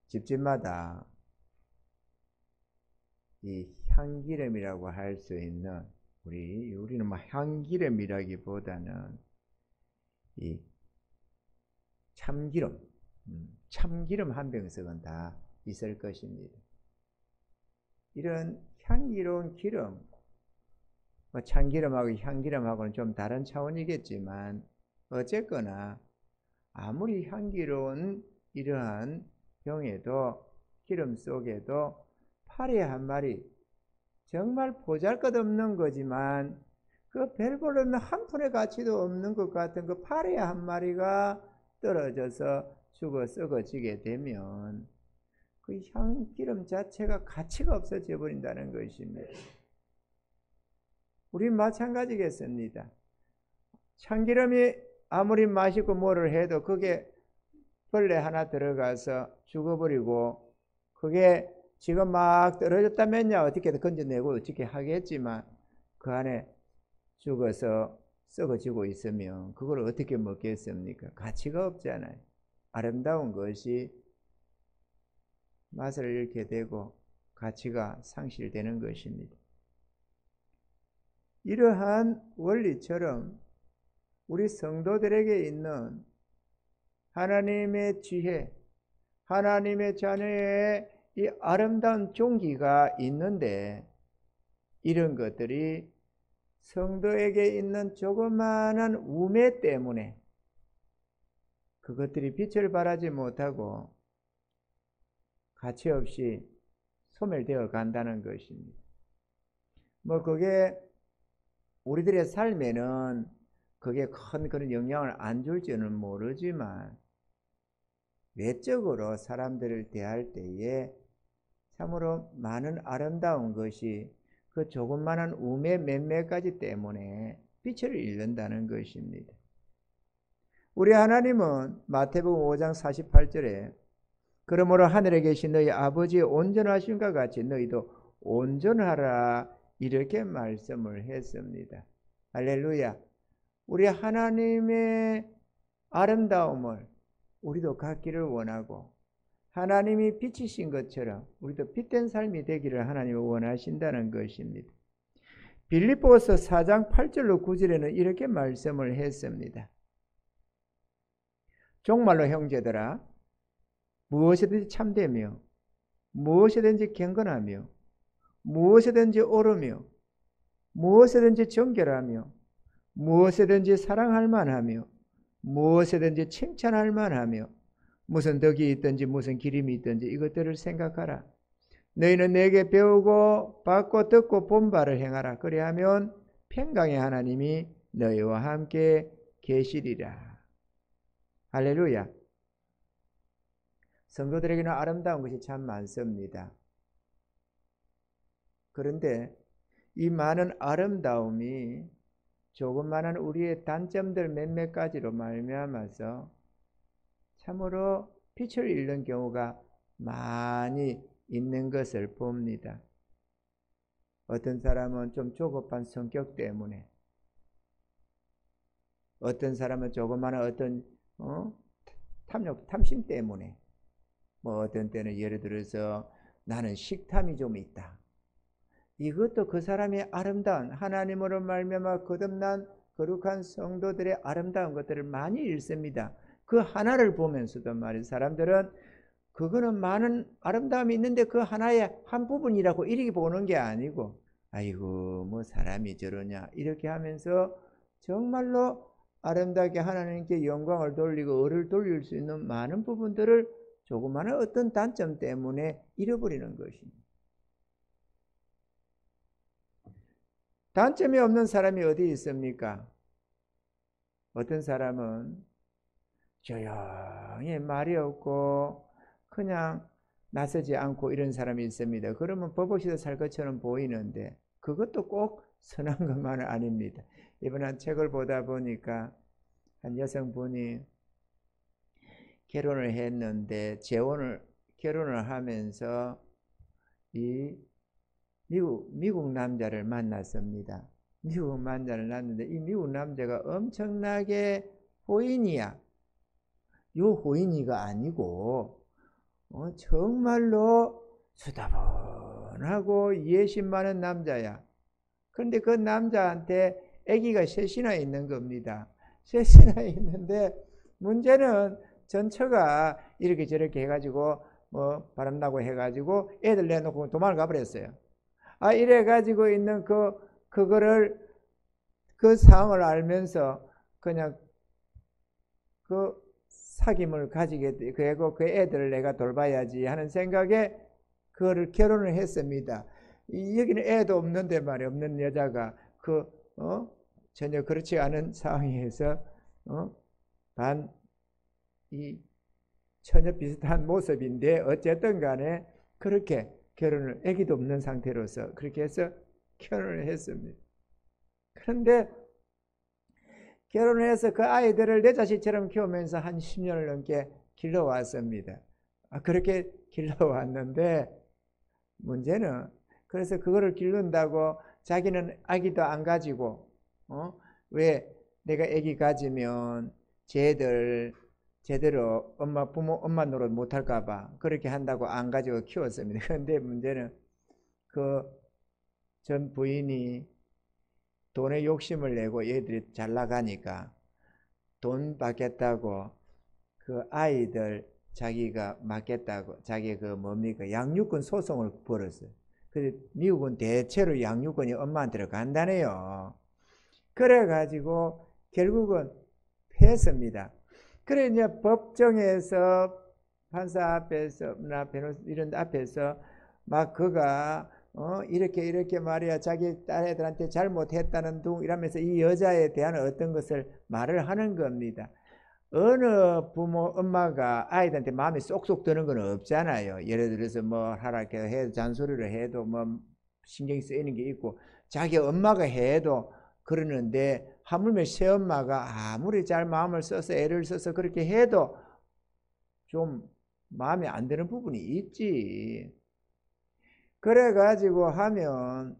집집마다 이 향기름이라고 할 수 있는 우리는 뭐 향기름이라기보다는 이 참기름, 참기름 한 병씩은 다 있을 것입니다. 이런 향기로운 기름, 뭐 참기름하고 향기름하고는 좀 다른 차원이겠지만 어쨌거나 아무리 향기로운 이러한 병에도 기름 속에도 파리 한 마리, 정말 보잘것없는 거지만 그 별 볼 없는 한 푼의 가치도 없는 것 같은 그 파리 한 마리가 떨어져서 죽어 썩어지게 되면 그 향기름 자체가 가치가 없어져 버린다는 것입니다. 우린 마찬가지겠습니다. 참기름이 아무리 맛있고 뭐를 해도 그게 벌레 하나 들어가서 죽어버리고 그게 지금 막 떨어졌다면야 어떻게든 건져내고 어떻게 하겠지만 그 안에 죽어서 썩어지고 있으면 그걸 어떻게 먹겠습니까? 가치가 없잖아요. 아름다운 것이 맛을 잃게 되고 가치가 상실되는 것입니다. 이러한 원리처럼 우리 성도들에게 있는 하나님의 지혜, 하나님의 자녀의 이 아름다운 종기가 있는데 이런 것들이 성도에게 있는 조그마한 우매 때문에 그것들이 빛을 발하지 못하고 가치 없이 소멸되어 간다는 것입니다. 뭐 그게 우리들의 삶에는 그게 큰 그런 영향을 안 줄지는 모르지만 외적으로 사람들을 대할 때에 참으로 많은 아름다운 것이 그 조그마한 우매 몇몇 가지 때문에 빛을 잃는다는 것입니다. 우리 하나님은 마태복음 5장 48절에 그러므로 하늘에 계신 너희 아버지의 온전하심과 같이 너희도 온전하라 이렇게 말씀을 했습니다. 할렐루야. 우리 하나님의 아름다움을 우리도 갖기를 원하고 하나님이 빛이신 것처럼 우리도 빛된 삶이 되기를 하나님이 원하신다는 것입니다. 빌립보서 4장 8절로 9절에는 이렇게 말씀을 했습니다. 정말로 형제들아 무엇이든지 참되며 무엇이든지 경건하며 무엇이든지 옳으며 무엇이든지 정결하며 무엇이든지 사랑할 만하며 무엇이든지 칭찬할 만하며 무슨 덕이 있든지 무슨 기림이 있든지 이것들을 생각하라. 너희는 내게 배우고 받고 듣고 본 바를 행하라. 그리하면 평강의 하나님이 너희와 함께 계시리라. 할렐루야. 성도들에게는 아름다운 것이 참 많습니다. 그런데 이 많은 아름다움이 조그마한 우리의 단점들 몇몇 가지로 말미암아서 참으로 빛을 잃는 경우가 많이 있는 것을 봅니다. 어떤 사람은 좀 조급한 성격 때문에, 어떤 사람은 조그마한 어떤 탐심 때문에, 뭐 어떤 때는 예를 들어서 나는 식탐이 좀 있다. 이것도 그 사람의 아름다운 하나님으로 말미암아 거듭난 거룩한 성도들의 아름다운 것들을 많이 잃습니다. 그 하나를 보면서도 말이죠. 사람들은 그거는 많은 아름다움이 있는데 그 하나의 한 부분이라고 이렇게 보는 게 아니고 아이고 뭐 사람이 저러냐 이렇게 하면서 정말로 아름답게 하나님께 영광을 돌리고 의를 돌릴 수 있는 많은 부분들을 조그마한 어떤 단점 때문에 잃어버리는 것입니다. 단점이 없는 사람이 어디 있습니까? 어떤 사람은 조용히 말이 없고 그냥 나서지 않고 이런 사람이 있습니다. 그러면 버벅이서 살 것처럼 보이는데 그것도 꼭 선한 것만은 아닙니다. 이번에 한 책을 보다 보니까 한 여성분이 결혼을 했는데 결혼을 하면서 이 미국 남자를 만났습니다. 미국 남자를 만났는데 이 미국 남자가 엄청나게 호인이야. 요 호인이가 아니고 정말로 수다분하고 예심 많은 남자야. 그런데 그 남자한테 아기가 셋이나 있는 겁니다. 셋이나 있는데 문제는 전처가 이렇게 저렇게 해가지고 뭐 바람나고 해가지고 애들 내놓고 도망을 가버렸어요. 이래 가지고 있는 그거를 그 상황을 알면서 그냥 그 사귐을 가지게 되고 그 애들을 내가 돌봐야지 하는 생각에 그거를 결혼을 했습니다. 여기는 애도 없는데 말이야. 없는 여자가 전혀 그렇지 않은 상황에서 이 처녀 비슷한 모습인데 어쨌든 간에 그렇게 결혼을 아기도 없는 상태로서 그렇게 해서 결혼을 했습니다. 그런데 결혼을 해서 그 아이들을 내 자식처럼 키우면서 한 10년을 넘게 길러왔습니다. 그렇게 길러왔는데 문제는 그래서 그거를 기른다고 자기는 아기도 안 가지고 왜 내가 아기 가지면 쟤들 제대로 엄마 노릇 못할까 봐 그렇게 한다고 안 가지고 키웠습니다. 그런데 문제는 그 전 부인이 돈에 욕심을 내고 얘들이 잘 나가니까 돈 받겠다고 그 아이들 자기가 맡겠다고 자기 그 뭡니까 양육권 소송을 벌었어요. 그래서 미국은 대체로 양육권이 엄마한테로 간다네요. 그래가지고 결국은 패했습니다. 그래 이제 법정에서 판사 앞에서 나 변호사 이런 앞에서 막 그가 이렇게 말이야 자기 딸애들한테 잘못했다는 둥 이러면서 이 여자에 대한 어떤 것을 말을 하는 겁니다. 어느 부모 엄마가 아이들한테 마음에 쏙쏙 드는 건 없잖아요. 예를 들어서 뭐 하라 해도 잔소리를 해도 뭐 신경이 쓰이는 게 있고 자기 엄마가 해도 그러는데 하물며 새엄마가 아무리 잘 마음을 써서 애를 써서 그렇게 해도 좀 마음에 안 드는 부분이 있지. 그래가지고 하면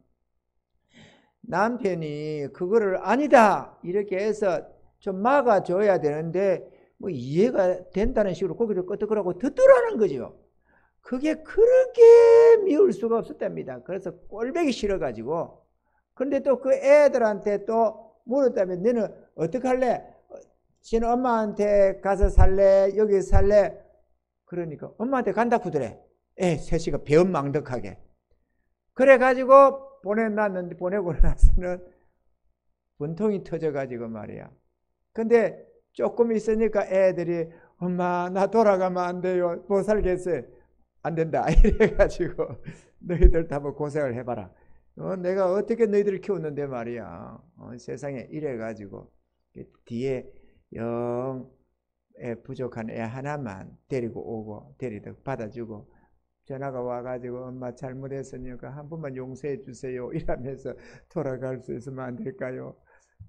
남편이 그거를 아니다 이렇게 해서 좀 막아줘야 되는데 뭐 이해가 된다는 식으로 고개를 끄덕끄덕하고 듣더라는 거죠. 그게 그렇게 미울 수가 없었답니다. 그래서 꼴보기 싫어가지고 근데 또 그 애들한테 또 물었다면 너는 어떻게 할래? 지는 엄마한테 가서 살래? 여기 살래? 그러니까 엄마한테 간다 구더래. 셋이가 배은망덕하게. 그래가지고 보내놨는데 보내고 나서는 분통이 터져가지고 말이야. 근데 조금 있으니까 애들이 엄마 나 돌아가면 안 돼요. 못 살겠어요. 안 된다. 이래가지고 너희들 다 한번 고생을 해봐라. 내가 어떻게 너희들을 키웠는데 말이야. 세상에 이래가지고 뒤에 영 부족한 애 하나만 데리고 오고 데리다 받아주고 전화가 와가지고 엄마 잘못했으니까 한 번만 용서해 주세요 이러면서 돌아갈 수 있으면 안 될까요?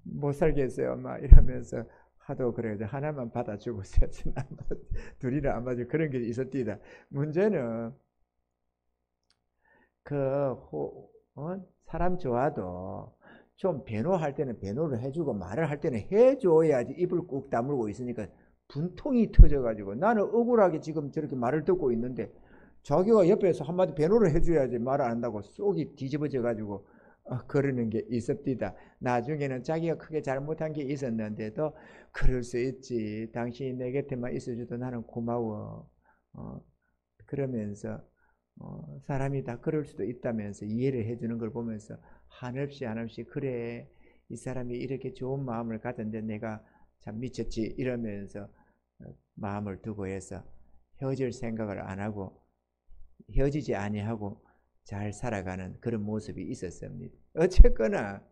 못 살겠어요 엄마 이러면서 하도 그래도 하나만 받아주고 셋은 둘이나 안 받아주고 그런 게 있었디다. 문제는 사람 좋아도 좀 변호할 때는 변호를 해주고 말을 할 때는 해줘야지. 입을 꾹 다물고 있으니까 분통이 터져가지고 나는 억울하게 지금 저렇게 말을 듣고 있는데 자기가 옆에서 한마디 변호를 해줘야지 말을 안 한다고 속이 뒤집어져가지고 그러는 게 있었디다. 나중에는 자기가 크게 잘못한 게 있었는데도 그럴 수 있지. 당신이 내 곁에만 있어줘도 나는 고마워. 그러면서 사람이 다 그럴 수도 있다면서 이해를 해주는 걸 보면서 한없이 그래 이 사람이 이렇게 좋은 마음을 가졌는데 내가 참 미쳤지 이러면서 마음을 두고 해서 헤어질 생각을 안 하고 헤어지지 아니하고 잘 살아가는 그런 모습이 있었습니다. 어쨌거나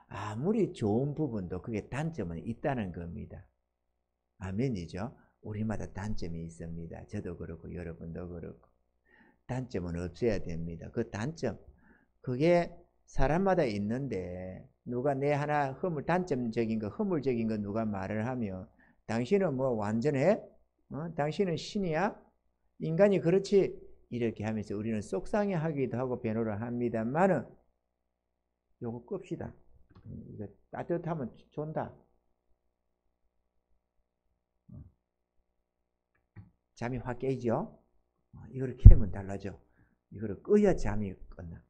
아무리 좋은 부분도 그게 단점은 있다는 겁니다. 아멘이죠. 우리마다 단점이 있습니다. 저도 그렇고 여러분도 그렇고 단점은 없어야 됩니다. 그 단점 그게 사람마다 있는데 누가 내 하나 단점적인 거 허물적인 거 누가 말을 하면 당신은 뭐 완전해? 당신은 신이야? 인간이 그렇지? 이렇게 하면서 우리는 속상해하기도 하고 변호를 합니다만은 요거 끕시다. 이거 따뜻하면 존다. 잠이 확 깨죠. 이거를 켜면 달라져. 이거를 끄야 잠이 끝나.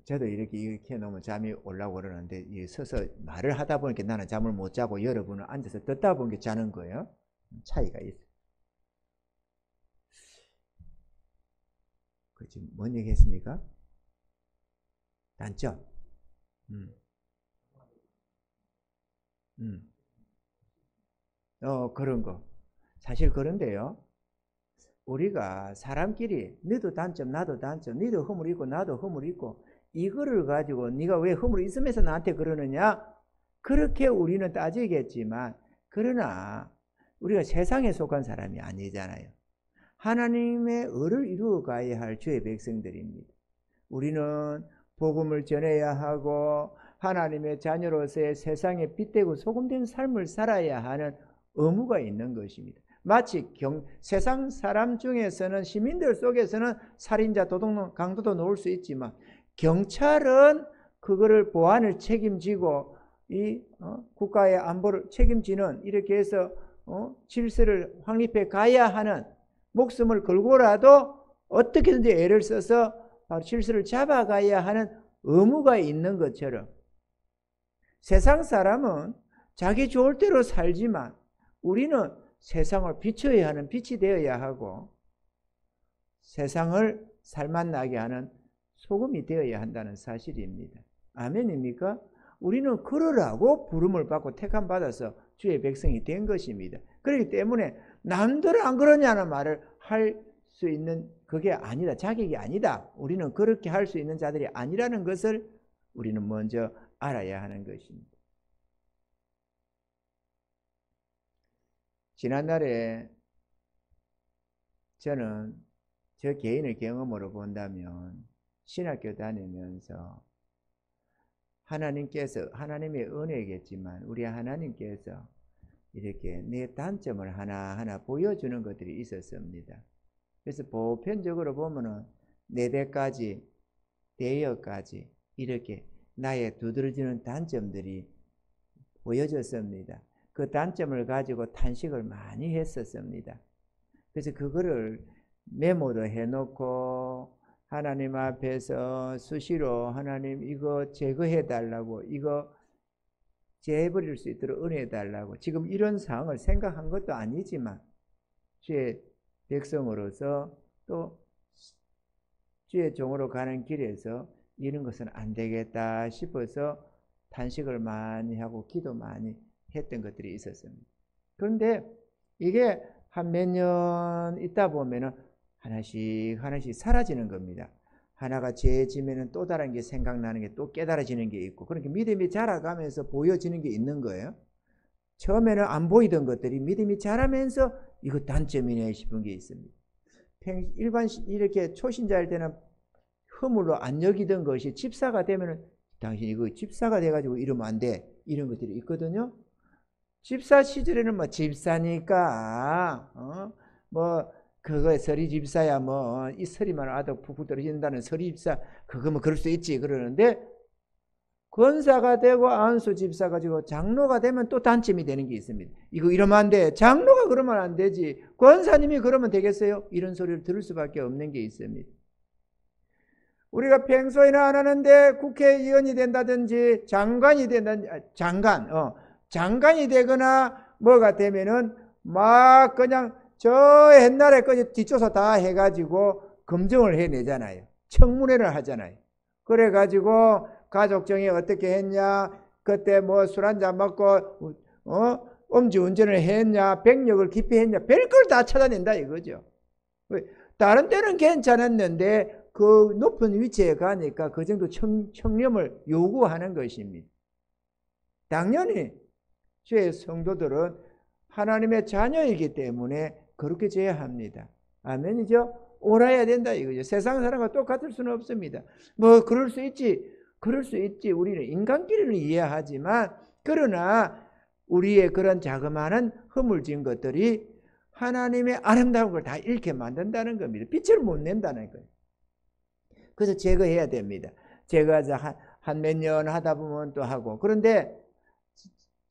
저도 이렇게 켜놓으면 잠이 올라오고 그러는데 서서 말을 하다 보니까 나는 잠을 못 자고 여러분은 앉아서 듣다 보니까 자는 거예요. 차이가 있어요. 그 지금 뭔 얘기 했습니까? 단점. 그런 거. 사실 그런데요. 우리가 사람끼리 너도 단점 나도 단점, 너도 허물 있고 나도 허물 있고 이거를 가지고 네가 왜 허물이 있으면서 나한테 그러느냐? 그렇게 우리는 따지겠지만 그러나 우리가 세상에 속한 사람이 아니잖아요. 하나님의 의를 이루어 가야 할 주의 백성들입니다. 우리는 복음을 전해야 하고 하나님의 자녀로서의 세상에 빛되고 소금된 삶을 살아야 하는 의무가 있는 것입니다. 마치 세상 사람 중에서는 시민들 속에서는 살인자, 도둑놈, 강도도 놓을 수 있지만 경찰은 그거를 보안을 책임지고 이 국가의 안보를 책임지는 이렇게 해서 질서를 확립해 가야 하는 목숨을 걸고라도 어떻게든지 애를 써서 바로 질서를 잡아가야 하는 의무가 있는 것처럼 세상 사람은 자기 좋을 대로 살지만 우리는 세상을 비춰야 하는 빛이 되어야 하고 세상을 살맛나게 하는 소금이 되어야 한다는 사실입니다. 아멘입니까? 우리는 그러라고 부름을 받고 택함받아서 주의 백성이 된 것입니다. 그렇기 때문에 남들은 안 그러냐는 말을 할 수 있는 그게 아니다. 자격이 아니다. 우리는 그렇게 할 수 있는 자들이 아니라는 것을 우리는 먼저 알아야 하는 것입니다. 지난날에 저는 저 개인의 경험으로 본다면 신학교 다니면서 하나님의 은혜겠지만 우리 하나님께서 이렇게 내 단점을 하나하나 보여주는 것들이 있었습니다. 그래서 보편적으로 보면은 4대까지 대여까지 이렇게 나의 두드러지는 단점들이 보여졌습니다. 그 단점을 가지고 탄식을 많이 했었습니다. 그래서 그거를 메모도 해놓고 하나님 앞에서 수시로 하나님 이거 제거해 달라고, 이거 제해버릴 수 있도록 은혜해 달라고, 지금 이런 상황을 생각한 것도 아니지만 주의 백성으로서 또 주의 종으로 가는 길에서 이런 것은 안 되겠다 싶어서 탄식을 많이 하고 기도 많이 했던 것들이 있었습니다. 그런데 이게 한 몇 년 있다 보면은 하나씩 사라지는 겁니다. 하나가 죄지면은 또 다른 게 생각나는 게 또 깨달아지는 게 있고, 그렇게 믿음이 자라가면서 보여지는 게 있는 거예요. 처음에는 안 보이던 것들이 믿음이 자라면서 이거 단점이네 싶은 게 있습니다. 일반 이렇게 초신자일 때는 허물로 안 여기던 것이 집사가 되면은 당신 이거 집사가 돼가지고 이러면 안 돼, 이런 것들이 있거든요. 집사 시절에는 뭐 집사니까 뭐 그거 서리 집사야 뭐 이 서리만 와도 푹푹 떨어진다는 서리 집사 그거 뭐 그럴 수 있지 그러는데, 권사가 되고 안수 집사 가지고 장로가 되면 또 단점이 되는 게 있습니다. 이거 이러면 안 돼. 장로가 그러면 안 되지. 권사님이 그러면 되겠어요? 이런 소리를 들을 수밖에 없는 게 있습니다. 우리가 평소에는 안 하는데 국회의원이 된다든지 장관이 된다든지 장관이 되거나 뭐가 되면은 막 그냥 저 옛날에 그 뒷조사 다 해가지고 검증을 해내잖아요. 청문회를 하잖아요. 그래가지고 가족정이 어떻게 했냐, 그때 뭐 술 한잔 먹고 음주운전을 했냐, 백력을 기피했냐, 별걸 다 찾아낸다 이거죠. 다른 때는 괜찮았는데 그 높은 위치에 가니까 그 정도 청렴을 요구하는 것입니다. 당연히 주의 성도들은 하나님의 자녀이기 때문에 그렇게 져야 합니다. 아멘이죠? 옳아야 된다 이거죠. 세상 사람과 똑같을 수는 없습니다. 뭐 그럴 수 있지. 우리는 인간끼리는 이해하지만, 그러나 우리의 그런 자그마한 허물진 것들이 하나님의 아름다운 걸 다 잃게 만든다는 겁니다. 빛을 못 낸다는 거예요. 그래서 제거해야 됩니다. 제거하자 한 몇 년 하다 보면 또 하고. 그런데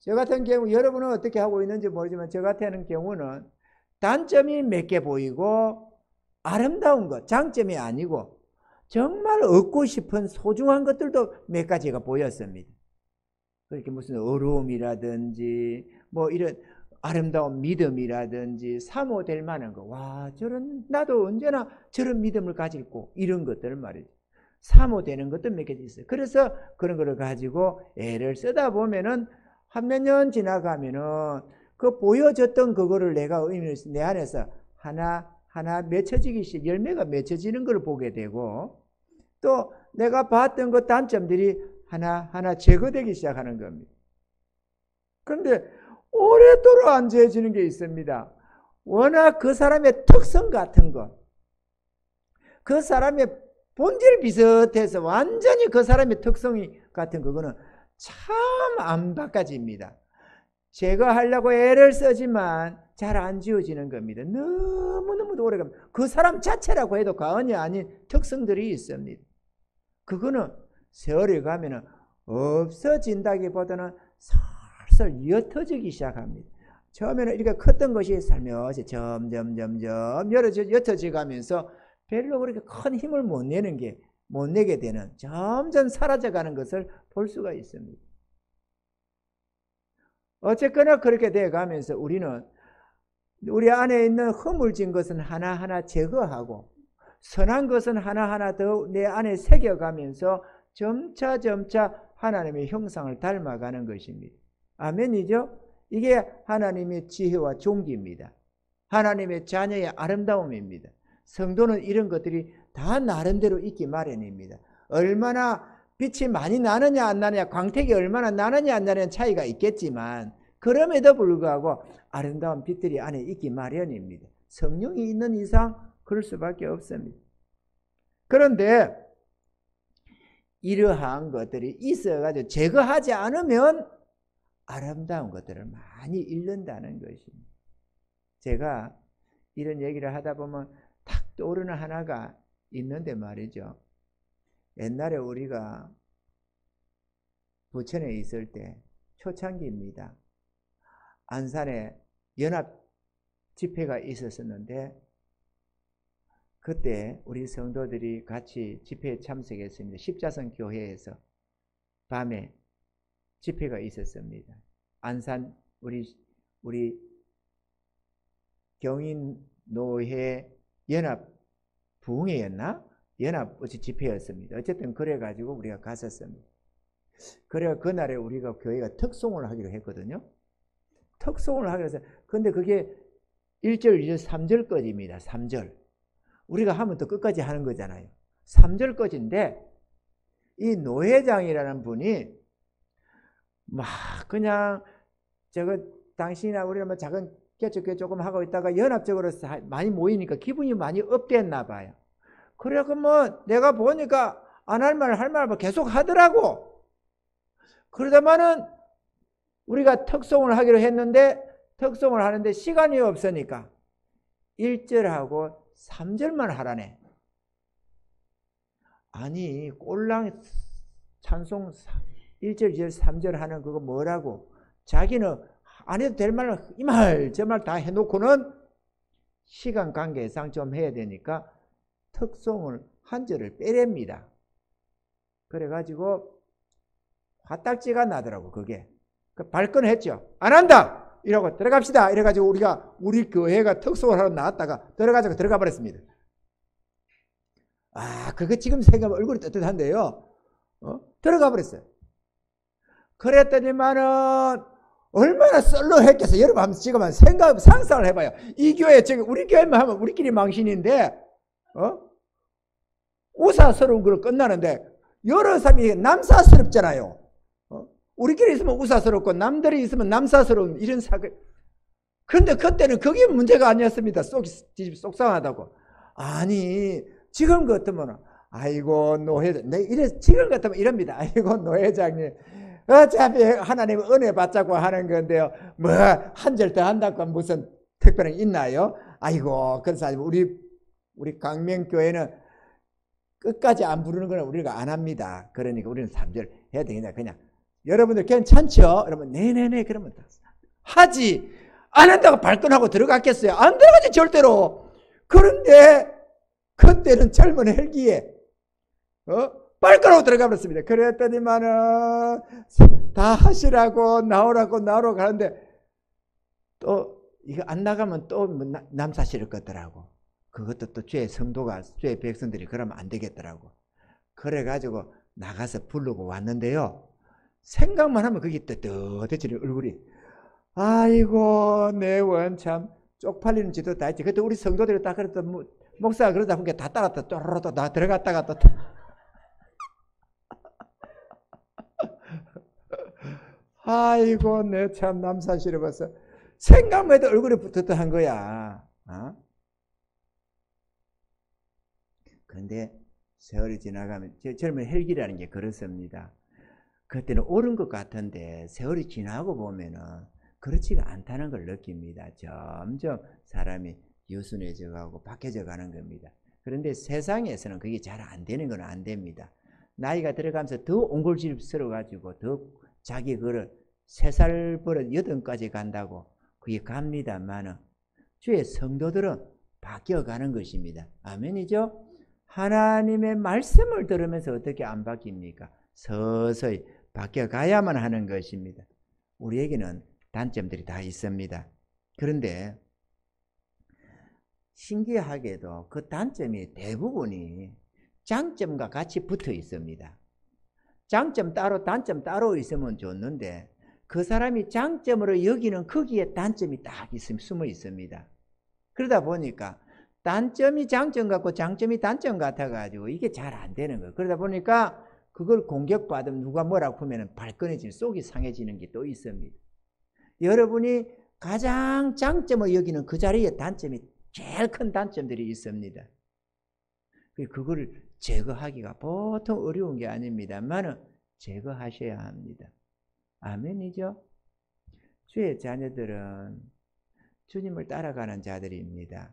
저 같은 경우 여러분은 어떻게 하고 있는지 모르지만 저 같은 경우는 단점이 몇 개 보이고 아름다운 것, 장점이 아니고 정말 얻고 싶은 소중한 것들도 몇 가지가 보였습니다. 그렇게 무슨 어려움이라든지 뭐 이런 아름다운 믿음이라든지 사모될 만한 거, 와 저런 나도 언제나 저런 믿음을 가지고 이런 것들 말이죠. 사모되는 것도 몇 가지 있어요. 그래서 그런 거를 가지고 애를 쓰다 보면은 한 몇 년 지나가면은 그 보여졌던 그거를 내가 내 안에서 하나 맺혀지기 시작, 열매가 맺혀지는 걸 보게 되고 또 내가 봤던 그 단점들이 하나 제거되기 시작하는 겁니다. 그런데 오래도록 안 지어지는 게 있습니다. 워낙 그 사람의 특성 같은 것, 그 사람의 본질 비슷해서 완전히 그 사람의 특성이 같은 그거는 참 안 바꿔집니다. 제거하려고 애를 쓰지만 잘 안 지워지는 겁니다. 너무너무 오래 갑니다. 그 사람 자체라고 해도 과언이 아닌 특성들이 있습니다. 그거는 세월이 가면은 없어진다기보다는 슬슬 옅어지기 시작합니다. 처음에는 이렇게 컸던 것이 살며시 점점 옅어져 가면서 별로 그렇게 큰 힘을 못 내게 되는, 점점 사라져가는 것을 볼 수가 있습니다. 어쨌거나 그렇게 돼 가면서 우리는 우리 안에 있는 허물진 것은 하나하나 제거하고 선한 것은 하나하나 더 내 안에 새겨가면서 점차 하나님의 형상을 닮아가는 것입니다. 아멘이죠? 이게 하나님의 지혜와 종기입니다. 하나님의 자녀의 아름다움입니다. 성도는 이런 것들이 다 나름대로 있기 마련입니다. 얼마나 빛이 많이 나느냐 안 나느냐, 광택이 얼마나 나느냐 안 나느냐 차이가 있겠지만 그럼에도 불구하고 아름다운 빛들이 안에 있기 마련입니다. 성령이 있는 이상 그럴 수밖에 없습니다. 그런데 이러한 것들이 있어가지고 제거하지 않으면 아름다운 것들을 많이 잃는다는 것입니다. 제가 이런 얘기를 하다 보면 탁 떠오르는 하나가 있는데 말이죠. 옛날에 우리가 부천에 있을 때 초창기입니다. 안산에 연합 집회가 있었는데 그때 우리 성도들이 같이 집회에 참석했습니다. 십자선 교회에서 밤에 집회가 있었습니다. 안산 우리 경인노회 연합 부흥회였나? 연합 집회였습니다. 어쨌든 그래가지고 우리가 갔었습니다. 그래 그날에 우리가 교회가 특송을 하기로 했거든요. 특송을 하기로 해서 근데 그게 1절, 2절, 3절까지입니다. 3절. 우리가 하면 또 끝까지 하는 거잖아요. 3절까지인데 이 노회장이라는 분이 막 그냥 저거 당신이나 우리가 뭐 작은 개척교회 조금 하고 있다가 연합적으로 많이 모이니까 기분이 많이 업됐나 봐요. 그래서 뭐 내가 보니까 안 할 말 할 말 계속 하더라고. 그러다마는 우리가 특송을 하기로 했는데 특송을 하는데 시간이 없으니까 1절하고 3절만 하라네. 아니 꼴랑 찬송 1절, 2절, 3절 하는 그거 뭐라고? 자기는 안 해도 될 말을 이 말 저 말 다 해놓고는 시간 관계상 좀 해야 되니까 특송을 한 절을 빼랩니다. 그래가지고 화딱지가 나더라고. 그게 발끈했죠. 안 한다 이러고 들어갑시다 이래가지고 우리 교회가 특송을 하러 나왔다가 들어가자고 들어가 버렸습니다. 아 그거 지금 생각하면 얼굴이 떳떳한데요. 들어가 버렸어요. 그랬더니만은 얼마나 썰렁했겠어요. 여러분 지금 상상을 해봐요. 이 교회 지금 우리 교회만 하면 우리끼리 망신인데 우사스러운 걸로 끝나는데 여러 사람이 남사스럽잖아요. 우리끼리 있으면 우사스럽고 남들이 있으면 남사스러운 이런 사건. 그런데 그때는 그게 문제가 아니었습니다. 속상하다고. 아니 지금 같으면 아이고 노회장 지금 같으면 이럽니다. 아이고 노회장님 어차피 하나님 은혜 받자고 하는 건데요. 뭐 한 절 더 한다고 무슨 특별한 게 있나요? 아이고 그래서 우리 강명교회는 끝까지 안 부르는 건 우리가 안 합니다. 그러니까 우리는 3절 해야 되겠냐. 그냥 여러분들 괜찮죠? 여러분 네네네 그러면 하지 안 한다고 발끈하고 들어갔겠어요? 안 들어가지 절대로. 그런데 그때는 젊은 헬기에 발끈하고 들어가 버렸습니다. 그랬더니만은 다 하시라고 나오라고 가는데 또 이거 안 나가면 또 남사실을 껐더라고. 그것도 또 주의 성도가 주의 백성들이 그러면 안 되겠더라고. 그래가지고 나가서 부르고 왔는데요. 생각만 하면 그게 뜨뜻해지는 얼굴이. 아이고 내 원참 쪽팔리는 짓도 다 했지. 그때 우리 성도들이 딱 그랬더 목사가 그러다 보니까 다 따랐다. 또로로또 나 들어갔다가 또 아이고 내 참 남사실을 봤어. 생각만 해도 얼굴이 뿌듯한 거야. 그런데 세월이 지나가면 젊은 헬기라는 게 그렇습니다. 그때는 옳은 것 같은데 세월이 지나고 보면은 그렇지가 않다는 걸 느낍니다. 점점 사람이 유순해져 가고 박해져 가는 겁니다. 그런데 세상에서는 그게 잘 안 되는 건 안 됩니다. 나이가 들어가면서 더 옹골질스러워 가지고 더 자기 그를 3살 버릇 8까지 간다고 그게 갑니다만은 주의 성도들은 바뀌어가는 것입니다. 아멘이죠? 하나님의 말씀을 들으면서 어떻게 안 바뀝니까? 서서히 바뀌어가야만 하는 것입니다. 우리에게는 단점들이 다 있습니다. 그런데 신기하게도 그 단점이 대부분이 장점과 같이 붙어 있습니다. 장점 따로 단점 따로 있으면 좋는데 그 사람이 장점으로 여기는 거기에 단점이 딱 숨어 있습니다. 그러다 보니까 단점이 장점 같고 장점이 단점 같아가지고 이게 잘 안 되는 거예요. 그러다 보니까 그걸 공격받으면 누가 뭐라고 하면 발끈해지는 속이 상해지는 게 또 있습니다. 여러분이 가장 장점을 여기는 그 자리에 단점이 제일 큰 단점들이 있습니다. 그걸 제거하기가 보통 어려운 게 아닙니다만 제거하셔야 합니다. 아멘이죠? 주의 자녀들은 주님을 따라가는 자들입니다.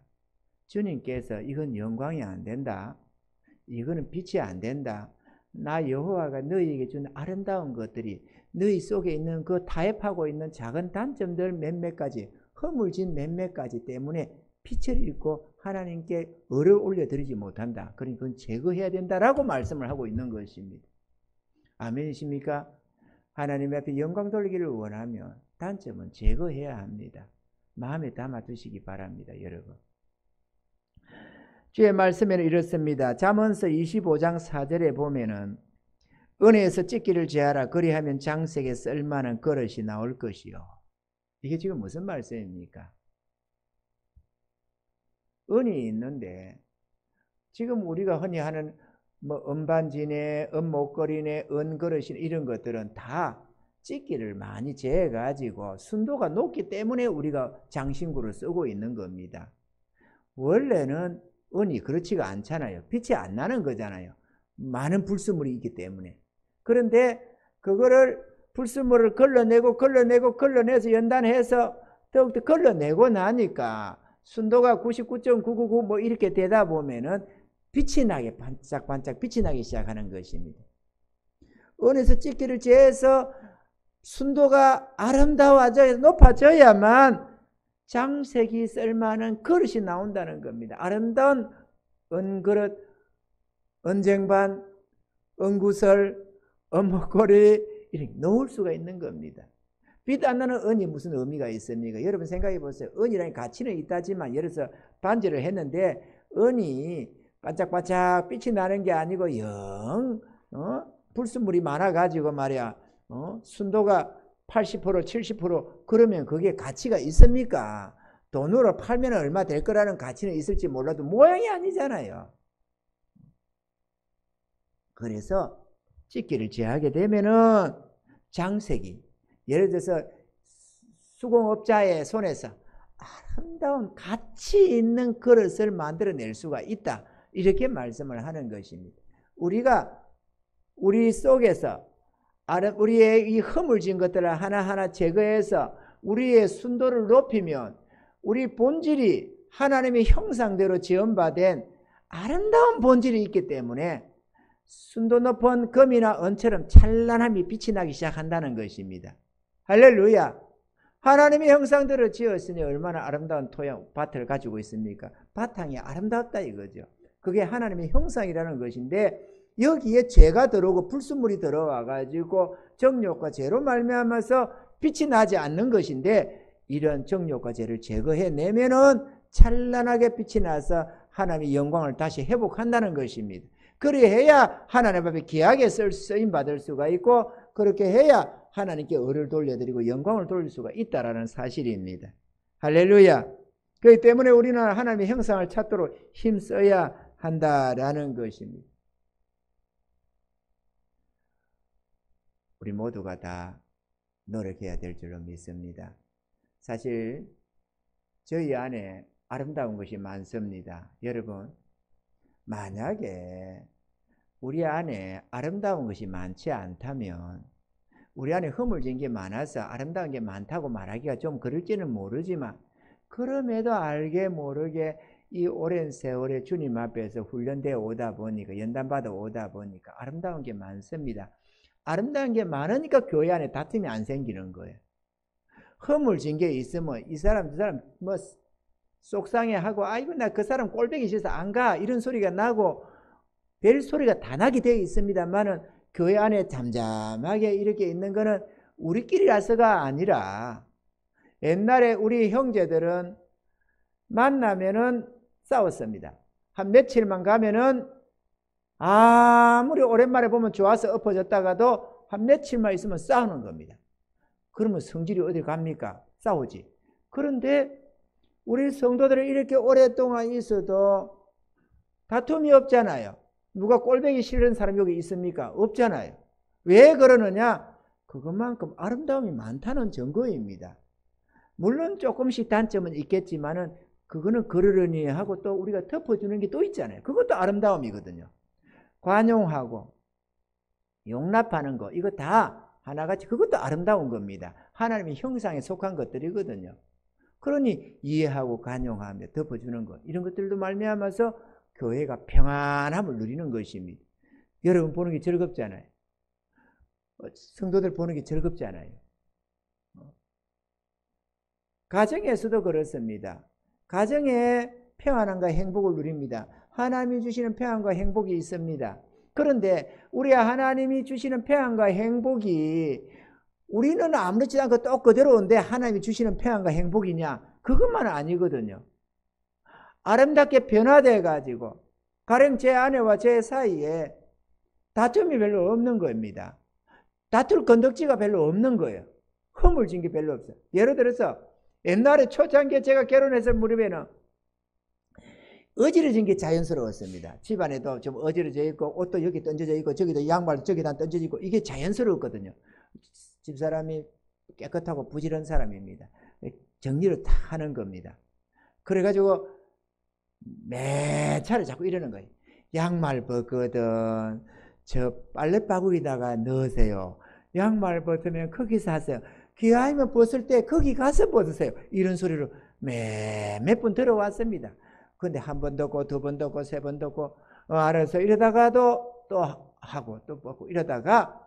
주님께서 이건 영광이 안 된다. 이거는 빛이 안 된다. 나 여호와가 너희에게 준 아름다운 것들이 너희 속에 있는 그 타협하고 있는 작은 단점들 몇몇 가지, 허물진 몇몇 가지 때문에 빛을 잃고 하나님께 을을 올려드리지 못한다. 그러니 그건 제거해야 된다라고 말씀을 하고 있는 것입니다. 아멘이십니까? 하나님 앞에 영광 돌리기를 원하면 단점은 제거해야 합니다. 마음에 담아두시기 바랍니다. 여러분. 주의 말씀에는 이렇습니다. 잠언서 25장 4절에 보면은 은혜에서 찢기를 제하라. 그리하면 장색에 쓸만한 그릇이 나올 것이요. 이게 지금 무슨 말씀입니까? 은이 있는데 지금 우리가 흔히 하는 뭐 은반지네, 은목걸이네, 은그릇이네 이런 것들은 다 찢기를 많이 재가지고 순도가 높기 때문에 우리가 장신구를 쓰고 있는 겁니다. 원래는 은이 그렇지가 않잖아요. 빛이 안 나는 거잖아요. 많은 불순물이 있기 때문에. 그런데 그거를 불순물을 걸러내서 연단해서 더욱더 걸러내고 나니까 순도가 99.999 뭐 이렇게 되다 보면은 빛이 나게 반짝반짝 빛이 나기 시작하는 것입니다. 은에서 찢기를 재해서 순도가 아름다워져야 높아져야만 장색이 쓸만한 그릇이 나온다는 겁니다. 아름다운 은그릇, 은쟁반, 은구설, 은목걸이 이렇게 놓을 수가 있는 겁니다. 빛 안 나는 은이 무슨 의미가 있습니까? 여러분 생각해 보세요. 은이라는 가치는 있다지만 예를 들어서 반지를 했는데 은이 반짝반짝 빛이 나는 게 아니고 불순물이 많아가지고 말이야 순도가 80% 70% 그러면 그게 가치가 있습니까? 돈으로 팔면 얼마 될 거라는 가치는 있을지 몰라도 모양이 아니잖아요. 그래서 찢기를 제하게 되면은 장색이 예를 들어서 수공업자의 손에서 아름다운 가치 있는 그릇을 만들어낼 수가 있다. 이렇게 말씀을 하는 것입니다. 우리가 우리 속에서 우리의 이 허물진 것들을 하나하나 제거해서 우리의 순도를 높이면 우리 본질이 하나님의 형상대로 지음받은 아름다운 본질이 있기 때문에 순도 높은 금이나 은처럼 찬란함이 빛이 나기 시작한다는 것입니다. 할렐루야. 하나님의 형상대로 지었으니 얼마나 아름다운 토양, 밭을 가지고 있습니까? 바탕이 아름답다 이거죠. 그게 하나님의 형상이라는 것인데 여기에 죄가 들어오고 불순물이 들어와 가지고 정욕과 죄로 말미암아서 빛이 나지 않는 것인데 이런 정욕과 죄를 제거해내면은 찬란하게 빛이 나서 하나님의 영광을 다시 회복한다는 것입니다. 그래야 하나님 앞에 귀하게 쓰임 받을 수가 있고 그렇게 해야 하나님께 의를 돌려드리고 영광을 돌릴 수가 있다라는 사실입니다. 할렐루야. 그렇기 때문에 우리는 하나님의 형상을 찾도록 힘써야 한다라는 것입니다. 우리 모두가 다 노력해야 될 줄로 믿습니다. 사실 저희 안에 아름다운 것이 많습니다. 여러분, 만약에 우리 안에 아름다운 것이 많지 않다면 우리 안에 허물진 게 많아서 아름다운 게 많다고 말하기가 좀 그럴지는 모르지만 그럼에도 알게 모르게 이 오랜 세월에 주님 앞에서 훈련되어 오다 보니까 연단받아 오다 보니까 아름다운 게 많습니다. 아름다운 게 많으니까 교회 안에 다툼이 안 생기는 거예요. 허물진 게 있으면 이 사람 저 사람 뭐 속상해하고 아이고 나 그 사람 꼴보기 싫어서 안 가 이런 소리가 나고 별 소리가 다 나게 되어 있습니다만은 교회 안에 잠잠하게 이렇게 있는 거는 우리끼리라서가 아니라 옛날에 우리 형제들은 만나면은 싸웠습니다. 한 며칠만 가면은 아무리 오랜만에 보면 좋아서 엎어졌다가도 한 며칠만 있으면 싸우는 겁니다. 그러면 성질이 어디 갑니까? 싸우지. 그런데 우리 성도들은 이렇게 오랫동안 있어도 다툼이 없잖아요. 누가 꼴보기 싫은 사람 여기 있습니까? 없잖아요. 왜 그러느냐? 그것만큼 아름다움이 많다는 증거입니다. 물론 조금씩 단점은 있겠지만은 그거는 그러려니 하고 또 우리가 덮어주는 게 또 있잖아요. 그것도 아름다움이거든요. 관용하고 용납하는 거 이거 다 하나같이 그것도 아름다운 겁니다. 하나님의 형상에 속한 것들이거든요. 그러니 이해하고 관용하며 덮어주는 것 이런 것들도 말미암아서 교회가 평안함을 누리는 것입니다. 여러분 보는 게 즐겁잖아요. 성도들 보는 게 즐겁잖아요. 가정에서도 그렇습니다. 가정에 평안함과 행복을 누립니다. 하나님이 주시는 평안과 행복이 있습니다. 그런데 우리 하나님이 주시는 평안과 행복이 우리는 아무렇지 않고 또 그대로인데 하나님이 주시는 평안과 행복이냐? 그것만은 아니거든요. 아름답게 변화돼 가지고 가령 제 아내와 제 사이에 다툼이 별로 없는 겁니다. 다툴 건덕지가 별로 없는 거예요. 허물진 게 별로 없어요. 예를 들어서 옛날에 초창기에 제가 결혼했을 무렵에는 어지러진 게 자연스러웠습니다. 집안에도 좀 어지러져 있고 옷도 여기 던져져 있고 저기도 양말 저기다 던져져 있고 이게 자연스러웠거든요. 집사람이 깨끗하고 부지런한 사람입니다. 정리를 다 하는 겁니다. 그래가지고 매차를 자꾸 이러는 거예요. 양말 벗거든 저 빨래바구니에다가 넣으세요. 양말 벗으면 거기서 하세요. 귀하면 벗을 때 거기 가서 벗으세요. 이런 소리로 몇 번 들어왔습니다. 근데 한 번 더 두 번 더 세 번 더 알아서 이러다가도 또 하고 또 벗고 이러다가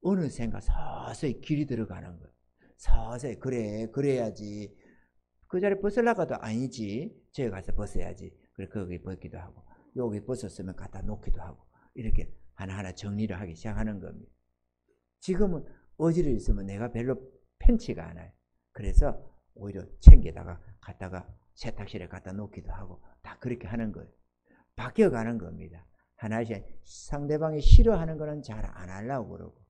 어느샌가 서서히 길이 들어가는 거예요. 서서히 그래야지. 그 자리에 벗으려고도 아니지. 저기 가서 벗어야지. 그래 거기 벗기도 하고 여기 벗었으면 갖다 놓기도 하고 이렇게 하나하나 정리를 하기 시작하는 겁니다. 지금은 어지러 있으면 내가 별로 편치가 않아요. 그래서 오히려 챙겨다가 갖다가 세탁실에 갖다 놓기도 하고 다 그렇게 하는 거예요. 바뀌어가는 겁니다. 하나씩 상대방이 싫어하는 거는 잘 안 하려고 그러고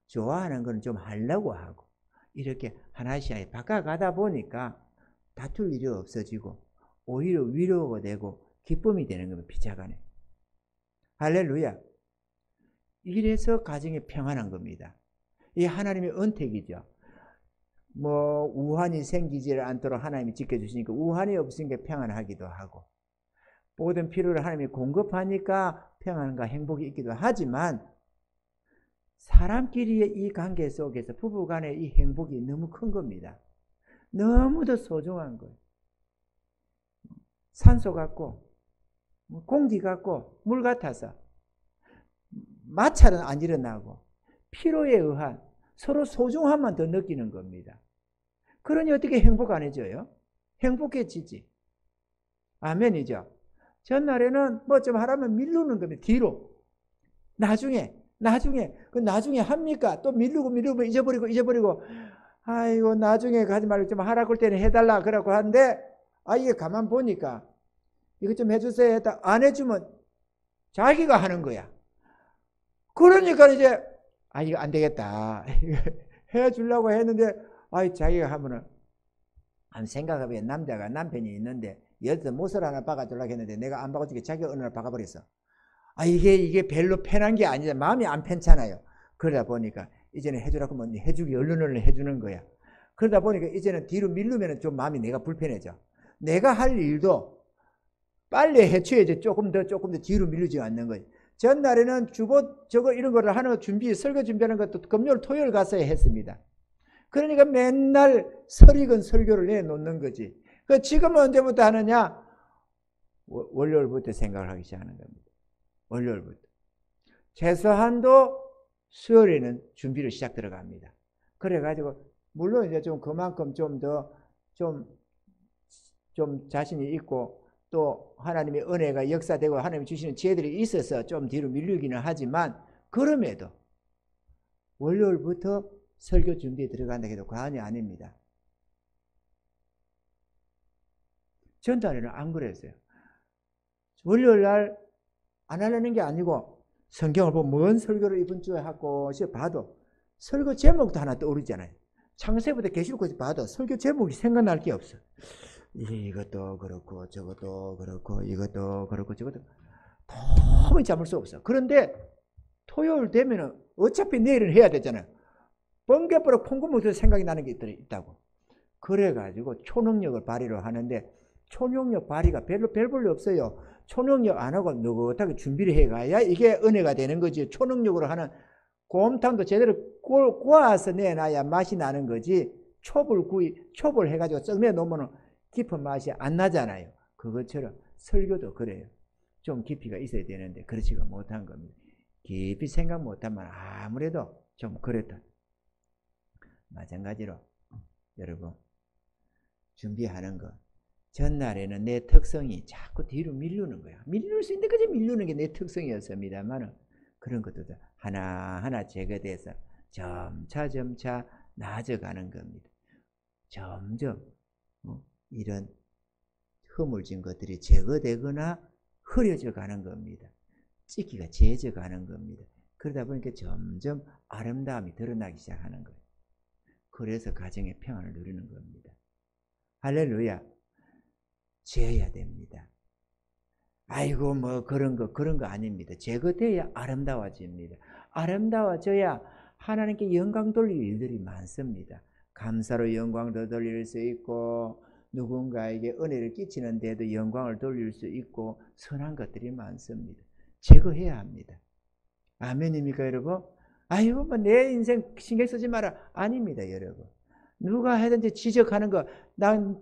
좋아하는 거는 좀 하려고 하고 이렇게 하나씩 바꿔가다 보니까 다툴 일이 없어지고 오히려 위로가 되고 기쁨이 되는 겁니다. 피차간에. 할렐루야. 이래서 가정이 평안한 겁니다. 이 하나님의 은택이죠. 뭐 우환이 생기지 않도록 하나님이 지켜주시니까 우환이 없으니까 평안하기도 하고 모든 필요를 하나님이 공급하니까 평안과 행복이 있기도 하지만 사람끼리의 이 관계 속에서 부부간의 이 행복이 너무 큰 겁니다. 너무도 소중한 거예요. 산소 같고 공기 같고 물 같아서 마찰은 안 일어나고 필요에 의한 서로 소중함만 더 느끼는 겁니다. 그러니 어떻게 행복 안 해져요? 행복해지지. 아멘이죠. 전날에는 뭐 좀 하라면 미루는 겁니다. 뒤로. 나중에 그 나중에 합니까? 또 미루고 잊어버리고 아이고 나중에 가지 말고 좀 하라 그럴 때는 해달라 그러고 하는데 이게 가만 보니까 이거 좀 해주세요 했다 안 해주면 자기가 하는 거야. 그러니까 이제 이거 안 되겠다 해주려고 했는데 자기가 하면은 한 생각해보면 남편이 있는데 예를 들어 못을 하나 박아주려고 했는데 내가 안 박아주게 자기가 어느 날 박아버렸어. 이게 별로 편한 게 아니라 마음이 안 편찮아요. 그러다 보니까 이제는 해주라고 하면 해주기 얼른 해주는 거야. 그러다 보니까 이제는 뒤로 미루면 좀 마음이 내가 불편해져. 내가 할 일도 빨리 해쳐야지 조금 더 뒤로 미루지 않는 거예요. 전날에는 주보 저거 이런 거를 하는 설교 준비하는 것도 금요일 토요일 가서 했습니다. 그러니까 맨날 설익은 설교를 내놓는 거지. 지금은 언제부터 하느냐? 월요일부터 생각을 하기 시작하는 겁니다. 월요일부터. 최소한도 수요일에는 준비를 시작 들어갑니다. 그래가지고, 물론 이제 좀 그만큼 좀 자신이 있고, 또 하나님의 은혜가 역사되고 하나님이 주시는 지혜들이 있어서 좀 뒤로 밀리기는 하지만, 그럼에도 월요일부터 설교 준비에 들어간다 해도 과언이 아닙니다. 전날에는 안 그랬어요. 월요일 날 안 하려는 게 아니고 성경을 보면 뭔 설교를 이번 주에 하고 봐도 설교 제목도 하나 떠오르잖아요. 창세부터 계시록까지 봐도 설교 제목이 생각날 게 없어. 이것도 그렇고 저것도 그렇고 이것도 그렇고 저것도 도무지 잡을 수 없어. 그런데 토요일 되면은 어차피 내일은 해야 되잖아요. 번개불어 콩고물에서 생각이 나는 게 있다고. 그래가지고 초능력을 발휘를 하는데 초능력 발휘가 별 볼일 없어요. 초능력 안 하고 느긋하게 준비를 해가야 이게 은혜가 되는 거지. 초능력으로 하는 곰탕도 제대로 구워서 내놔야 맛이 나는 거지. 촉을 해가지고 썩 내놓으면 깊은 맛이 안 나잖아요. 그것처럼 설교도 그래요. 좀 깊이가 있어야 되는데 그렇지가 못한 겁니다. 깊이 생각 못하면 아무래도 좀 그렇다. 마찬가지로 여러분 준비하는 거 전날에는 내 특성이 자꾸 뒤로 밀리는 거야. 밀릴 수 있는 데까지 밀리는 게 내 특성이었습니다만 그런 것도 하나하나 제거돼서 점차 나아져가는 겁니다. 점점 이런 허물진 것들이 제거되거나 흐려져 가는 겁니다. 찢기가 재져 가는 겁니다. 그러다 보니까 점점 아름다움이 드러나기 시작하는 거예요. 그래서 가정의 평안을 누리는 겁니다. 할렐루야. 재어야 됩니다. 아이고 뭐 그런 거 아닙니다. 제거돼야 아름다워집니다. 아름다워져야 하나님께 영광 돌릴 일들이 많습니다. 감사로 영광도 돌릴 수 있고 누군가에게 은혜를 끼치는데도 영광을 돌릴 수 있고 선한 것들이 많습니다. 제거해야 합니다. 아멘입니까 여러분? 아이고 뭐 내 인생 신경 쓰지 마라. 아닙니다 여러분. 누가 하든지 지적하는 거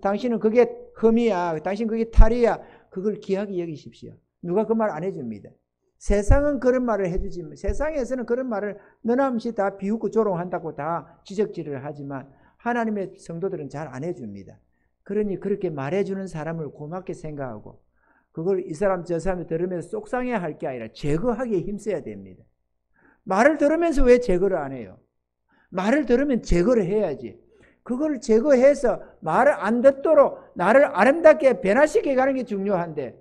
당신은 그게 흠이야. 당신 그게 탈이야. 그걸 귀하게 여기십시오. 누가 그 말 안 해줍니다. 세상은 그런 말을 해주지. 세상에서는 그런 말을 너남시 다 비웃고 조롱한다고 다 지적질을 하지만 하나님의 성도들은 잘 안 해줍니다. 그러니 그렇게 말해주는 사람을 고맙게 생각하고 그걸 이 사람 저 사람이 들으면서 속상해 할 게 아니라 제거하기에 힘써야 됩니다. 말을 들으면서 왜 제거를 안 해요? 말을 들으면 제거를 해야지. 그걸 제거해서 말을 안 듣도록 나를 아름답게 변화시켜 가는 게 중요한데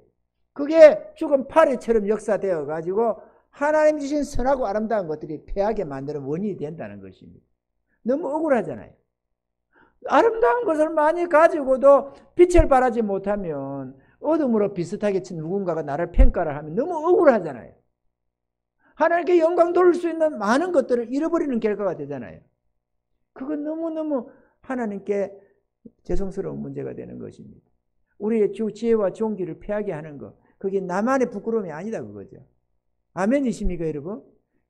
그게 죽은 파리처럼 역사되어 가지고 하나님 주신 선하고 아름다운 것들이 패하게 만드는 원인이 된다는 것입니다. 너무 억울하잖아요. 아름다운 것을 많이 가지고도 빛을 발하지 못하면 어둠으로 비슷하게 누군가가 나를 평가를 하면 너무 억울하잖아요. 하나님께 영광 돌릴 수 있는 많은 것들을 잃어버리는 결과가 되잖아요. 그건 너무너무 하나님께 죄송스러운 문제가 되는 것입니다. 우리의 지혜와 종기를 패하게 하는 것, 그게 나만의 부끄러움이 아니다 그거죠. 아멘이십니까 여러분?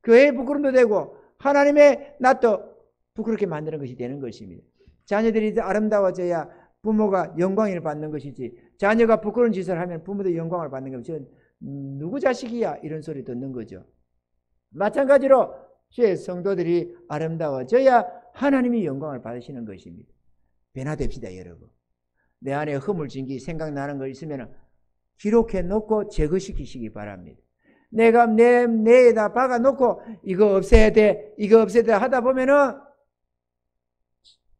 교회의 부끄러움도 되고 하나님의 낯도 부끄럽게 만드는 것이 되는 것입니다. 자녀들이 아름다워져야 부모가 영광을 받는 것이지 자녀가 부끄러운 짓을 하면 부모도 영광을 받는 것이지 누구 자식이야 이런 소리 듣는 거죠. 마찬가지로 주의 성도들이 아름다워져야 하나님이 영광을 받으시는 것입니다. 변화됩시다, 여러분. 내 안에 허물진기 생각나는 거 있으면 기록해 놓고 제거시키시기 바랍니다. 내가 뇌에다 박아놓고 이거 없애야 돼, 이거 없애야 돼 하다 보면은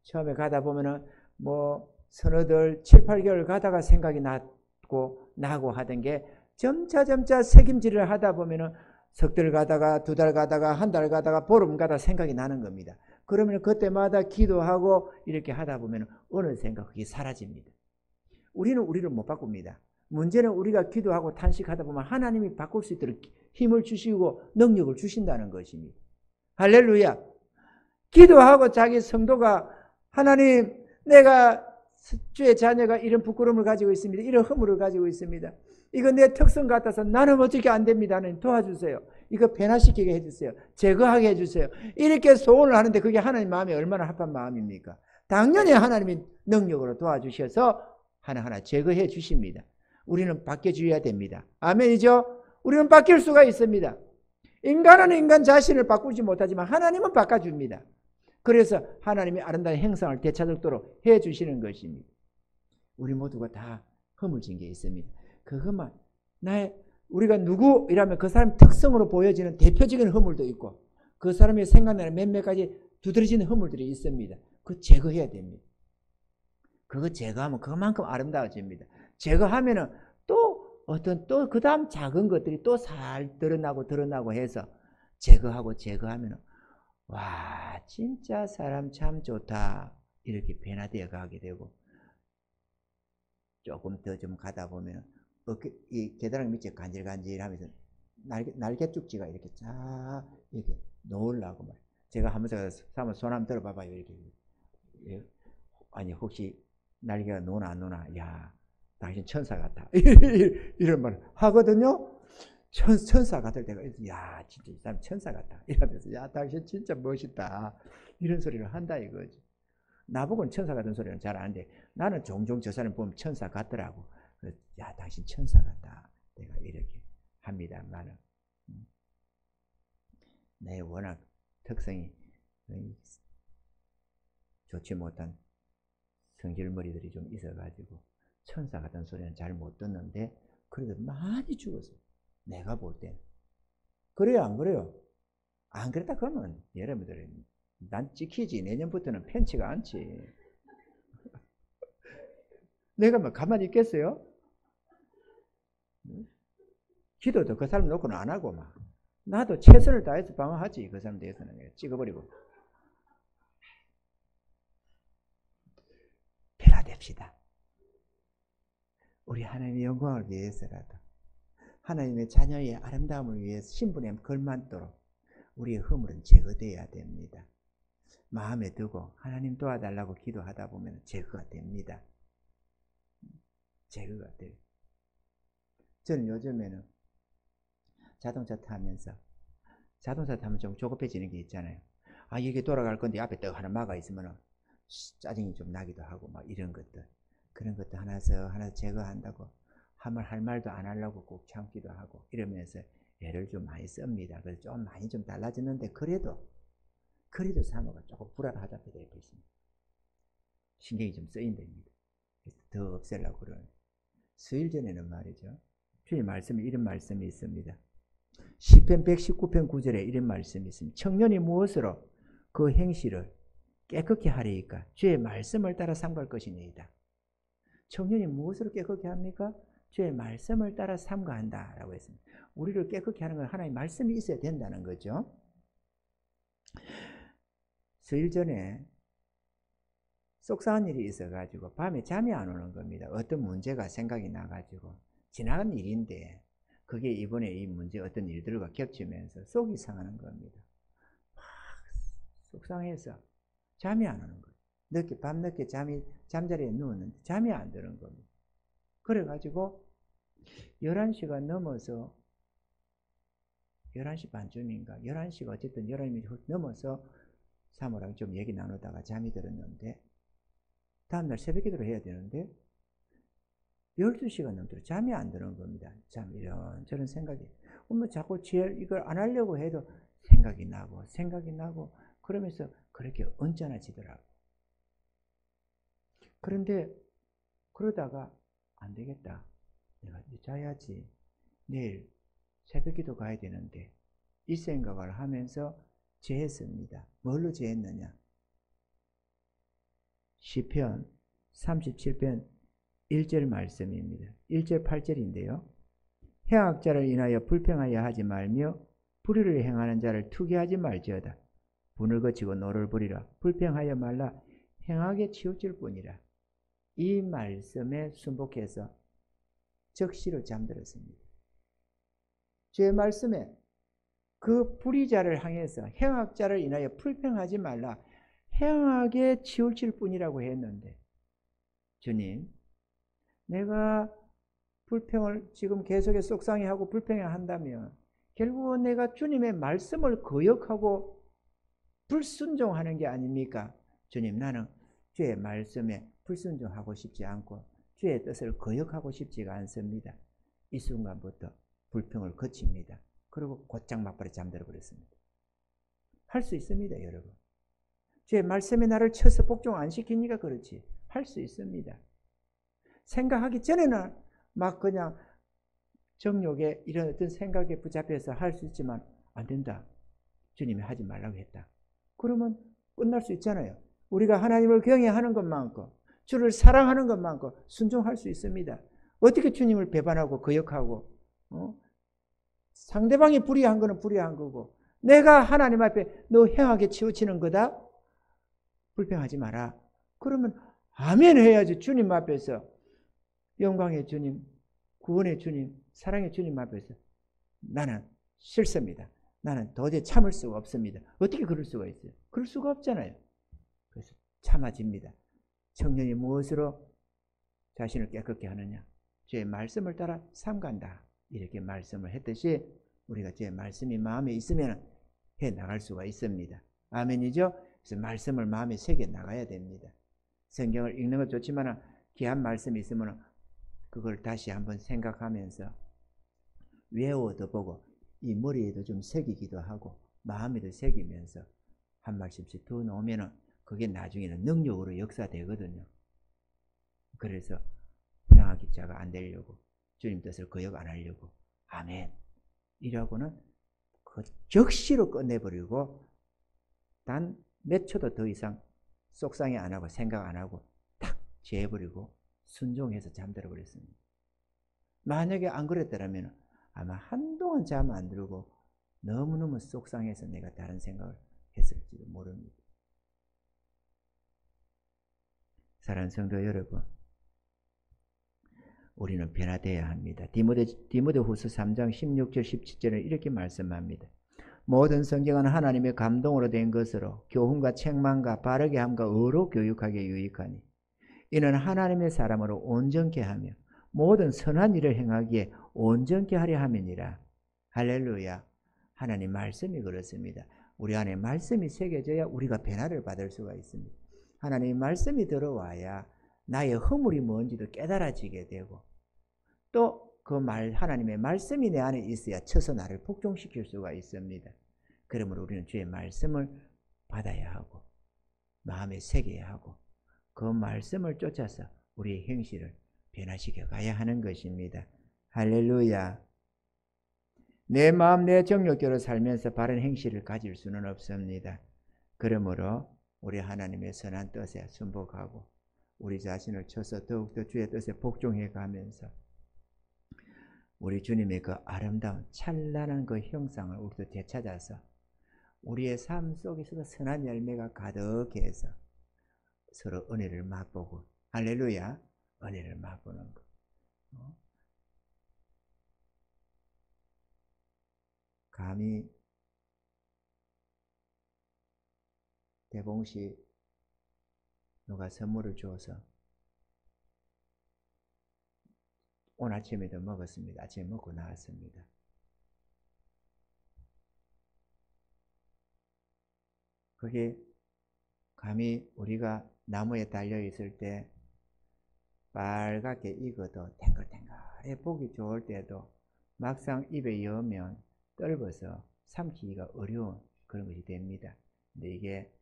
처음에 가다 보면은 뭐 서너들 7, 8개월 가다가 생각이 나고 하던 게 점차 책임질을 하다 보면은 석 달 가다가 두 달 가다가 한 달 가다가 보름 가다가 생각이 나는 겁니다. 그러면 그때마다 기도하고 이렇게 하다 보면 어느 생각 그게 사라집니다. 우리는 우리를 못 바꿉니다. 문제는 우리가 기도하고 탄식하다 보면 하나님이 바꿀 수 있도록 힘을 주시고 능력을 주신다는 것입니다. 할렐루야. 기도하고 자기 성도가 하나님, 내가 주의 자녀가 이런 부끄러움을 가지고 있습니다. 이런 허물을 가지고 있습니다. 이거 내 특성 같아서 나는 어떻게 안 됩니다. 하나님 도와주세요. 이거 변화시키게 해주세요. 제거하게 해주세요. 이렇게 소원을 하는데 그게 하나님 마음에 얼마나 합한 마음입니까? 당연히 하나님이 능력으로 도와주셔서 하나하나 제거해 주십니다. 우리는 바뀌어줘야 됩니다. 아멘이죠? 우리는 바뀔 수가 있습니다. 인간은 인간 자신을 바꾸지 못하지만 하나님은 바꿔줍니다. 그래서 하나님이 아름다운 행상을 되찾도록 해주시는 것입니다. 우리 모두가 다 허물진 게 있습니다. 그것만 우리가 누구이라면 그 사람 특성으로 보여지는 대표적인 허물도 있고 그 사람이 생각나는 몇몇 가지 두드러지는 허물들이 있습니다. 그거 제거해야 됩니다. 그거 제거하면 그만큼 아름다워집니다. 제거하면은 또 그 다음 작은 것들이 또 살 드러나고 해서 제거하면은 와, 진짜 사람 참 좋다. 이렇게 변화되어 가게 되고 조금 더 좀 가다 보면 이 계단을 밑에 간질간질하면서 날개 쭉지가 이렇게 쫙 이렇게 놓으려고 말. 제가 한번 한번 손 한번 들어봐봐요. 이렇게. 아니 혹시 날개가 노나 안 노나? 야, 당신 천사 같아. 이런 말 하거든요. 천사 같을 때가 있어. 야, 진짜 이 사람 천사 같다. 이러면서 야, 당신 진짜 멋있다. 이런 소리를 한다 이거지. 나보고는 천사 같은 소리는 잘 안 돼. 나는 종종 저 사람 보면 천사 같더라고. 야, 당신 천사 같다. 내가 이렇게 합니다만은 내 워낙 특성이 좋지 못한 성질머리들이 좀 있어가지고 천사 같은 소리는 잘 못 듣는데 그래도 많이 죽었어요. 내가 볼 때는. 그래요, 안 그래요? 안 그랬다 그러면 여러분들이 난 찍히지. 내년부터는 팬츠가 않지. 내가 뭐 가만히 있겠어요? 기도도 그 사람 놓고는 안 하고 막. 나도 최선을 다해서 방어하지. 그 사람 대해서는 내가 찍어버리고. 변화됩시다. 우리 하나님의 영광을 위해서라도 하나님의 자녀의 아름다움을 위해서 신분에 걸맞도록 우리의 허물은 제거되어야 됩니다. 마음에 두고 하나님 도와달라고 기도하다 보면 제거가 됩니다. 제거가 돼요. 저는 요즘에는 자동차 타면 좀 조급해지는 게 있잖아요. 아, 이게 돌아갈 건데 앞에 떡 하나 막아 있으면 짜증이 좀 나기도 하고 막 이런 것들. 그런 것도 하나 제거한다고 할 말도 안 하려고 꼭 참기도 하고 이러면서 애를 좀 많이 씁니다. 그래서 좀 많이 좀 달라졌는데 그래도 사모가 조금 불안하다고 되어 있습니다. 신경이 좀 쓰인답니다. 그래서 더 없애려고 그러는데 수일 전에는 말이죠. 주님 말씀에 이런 말씀이 있습니다. 시편 119편 9절에 이런 말씀이 있습니다. 청년이 무엇으로 그 행실을 깨끗게 하리이까? 주의 말씀을 따라 삼갈 것이니이다. 청년이 무엇으로 깨끗게 합니까? 주의 말씀을 따라 삼가한다 라고 했습니다. 우리를 깨끗게 하는 건 하나님의 말씀이 있어야 된다는 거죠. 수일 전에 속상한 일이 있어가지고 밤에 잠이 안 오는 겁니다. 어떤 문제가 생각이 나가지고 지나간 일인데 그게 이번에 이 문제 어떤 일들과 겹치면서 속이 상하는 겁니다. 막 속상해서 잠이 안 오는 거예요. 밤늦게 잠자리에 누웠는데 잠이 안 드는 겁니다. 그래가지고 11시가 넘어서 11시 반쯤인가 11시가 어쨌든 11시 넘어서 사모랑 좀 얘기 나누다가 잠이 들었는데 다음날 새벽 기도를 해야 되는데 12시가 넘도록 잠이 안 드는 겁니다. 참 이런저런 생각이 그러면 자꾸 이걸 안 하려고 해도 생각이 나고 그러면서 그렇게 언짢아지더라고. 그런데 그러다가 안 되겠다. 내가 자야지. 내일 새벽기도 가야 되는데 이 생각을 하면서 재했습니다. 뭘로 재했느냐? 시편 37편 1절 말씀입니다. 1절 8절인데요. 행악자를 인하여 불평하여 하지 말며 불의를 행하는 자를 투기하지 말지어다. 분을 거치고 노를 부리라. 불평하여 말라. 행하게 치우칠 뿐이라. 이 말씀에 순복해서 적시로 잠들었습니다. 제 말씀에 그 불의자를 향해서 행악자를 인하여 불평하지 말라. 행하게 치우칠 뿐이라고 했는데 주님, 내가 불평을 지금 계속해서 속상해하고 불평해 한다면 결국은 내가 주님의 말씀을 거역하고 불순종하는 게 아닙니까? 주님, 나는 주의 말씀에 불순종하고 싶지 않고 주의 뜻을 거역하고 싶지가 않습니다. 이 순간부터 불평을 거칩니다. 그리고 곧장 막바로 잠들어 버렸습니다. 할 수 있습니다, 여러분. 주의 말씀에 나를 쳐서 복종 안 시키니까 그렇지. 할 수 있습니다. 생각하기 전에는 막 그냥 정욕에 이런 어떤 생각에 붙잡혀서 할 수 있지만 안 된다. 주님이 하지 말라고 했다. 그러면 끝날 수 있잖아요. 우리가 하나님을 경외하는 것만큼 주를 사랑하는 것만큼 순종할 수 있습니다. 어떻게 주님을 배반하고 거역하고 상대방이 불의한 거는 불의한 거고 내가 하나님 앞에 너 행하게 치우치는 거다? 불평하지 마라. 그러면 아멘 해야지. 주님 앞에서 영광의 주님, 구원의 주님, 사랑의 주님 앞에서 나는 싫습니다. 나는 도저히 참을 수가 없습니다. 어떻게 그럴 수가 있어요? 그럴 수가 없잖아요. 그래서 참아집니다. 청년이 무엇으로 자신을 깨끗게 하느냐? 주의 말씀을 따라 삼간다. 이렇게 말씀을 했듯이 우리가 주의 말씀이 마음에 있으면 해 나갈 수가 있습니다. 아멘이죠? 그래서 말씀을 마음에 새겨 나가야 됩니다. 성경을 읽는 것 좋지만 귀한 말씀이 있으면 그걸 다시 한번 생각하면서 외워도 보고 이 머리에도 좀 새기기도 하고 마음에도 새기면서 한 말씀씩 더 넣으면 그게 나중에는 능력으로 역사되거든요. 그래서 행하기 자가 안 되려고 주님 뜻을 거역 안 하려고 아멘 이라고는 그 적시로 끝내버리고 단 몇 초도 더 이상 속상해 안 하고 생각 안 하고 탁 재버리고 순종해서 잠들어 버렸습니다. 만약에 안 그랬더라면 아마 한동안 잠 안 들고 너무너무 속상해서 내가 다른 생각을 했을지도 모릅니다. 사랑하는 성도 여러분, 우리는 변화되어야 합니다. 디모데후서 3장 16절 17절은 이렇게 말씀합니다. 모든 성경은 하나님의 감동으로 된 것으로 교훈과 책망과 바르게 함과 의로 교육하기에 유익하니 이는 하나님의 사람으로 온전케 하며 모든 선한 일을 행하기에 온전케 하려 함이니라. 할렐루야. 하나님 말씀이 그렇습니다. 우리 안에 말씀이 새겨져야 우리가 변화를 받을 수가 있습니다. 하나님 말씀이 들어와야 나의 허물이 뭔지도 깨달아지게 되고 또 그 하나님의 말씀이 내 안에 있어야 쳐서 나를 복종시킬 수가 있습니다. 그러므로 우리는 주의 말씀을 받아야 하고 마음에 새겨야 하고 그 말씀을 쫓아서 우리의 행실을 변화시켜 가야 하는 것입니다. 할렐루야. 내 마음 내 정욕대로 살면서 바른 행실을 가질 수는 없습니다. 그러므로 우리 하나님의 선한 뜻에 순복하고 우리 자신을 쳐서 더욱더 주의 뜻에 복종해 가면서 우리 주님의 그 아름다운 찬란한 그 형상을 우리도 되찾아서 우리의 삶 속에서도 선한 열매가 가득해서 서로 은혜를 맛보고 할렐루야 은혜를 맛보는 것. 감히 대봉시 누가 선물을 줘서 오늘 아침에도 먹었습니다. 아침에 먹고 나왔습니다. 그게 감히 우리가 나무에 달려있을 때 빨갛게 익어도 탱글탱글해 보기 좋을 때도 막상 입에 넣으면 떫어서 삼키기가 어려운 그런 것이 됩니다. 근데 이게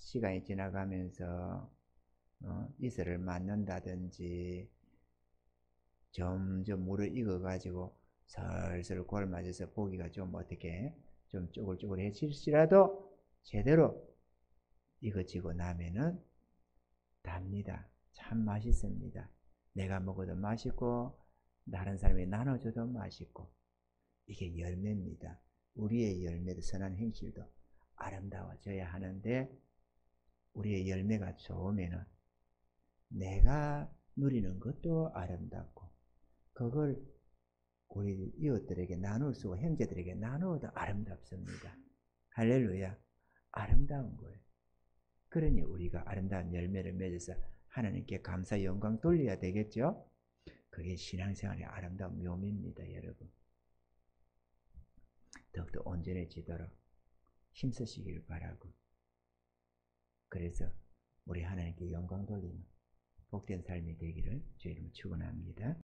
시간이 지나가면서 이슬을 맞는다든지 점점 물을 익어가지고 슬슬 골마져서 고기가 좀 어떻게 좀 쪼글쪼글해질지라도 제대로 익어지고 나면은 답니다. 참 맛있습니다. 내가 먹어도 맛있고 다른 사람이 나눠줘도 맛있고 이게 열매입니다. 우리의 열매도 선한 행실도 아름다워져야 하는데 우리의 열매가 좋으면은 내가 누리는 것도 아름답고 그걸 우리 이웃들에게 나눌 수 있고 형제들에게 나누어도 아름답습니다. 할렐루야. 아름다운 거예요. 그러니 우리가 아름다운 열매를 맺어서 하나님께 감사 영광 돌려야 되겠죠. 그게 신앙생활의 아름다운 묘미입니다. 여러분. 더욱더 온전해지도록 힘쓰시길 바라고 그래서 우리 하나님께 영광 돌리는 복된 삶이 되기를 주의 이름으로 축원합니다.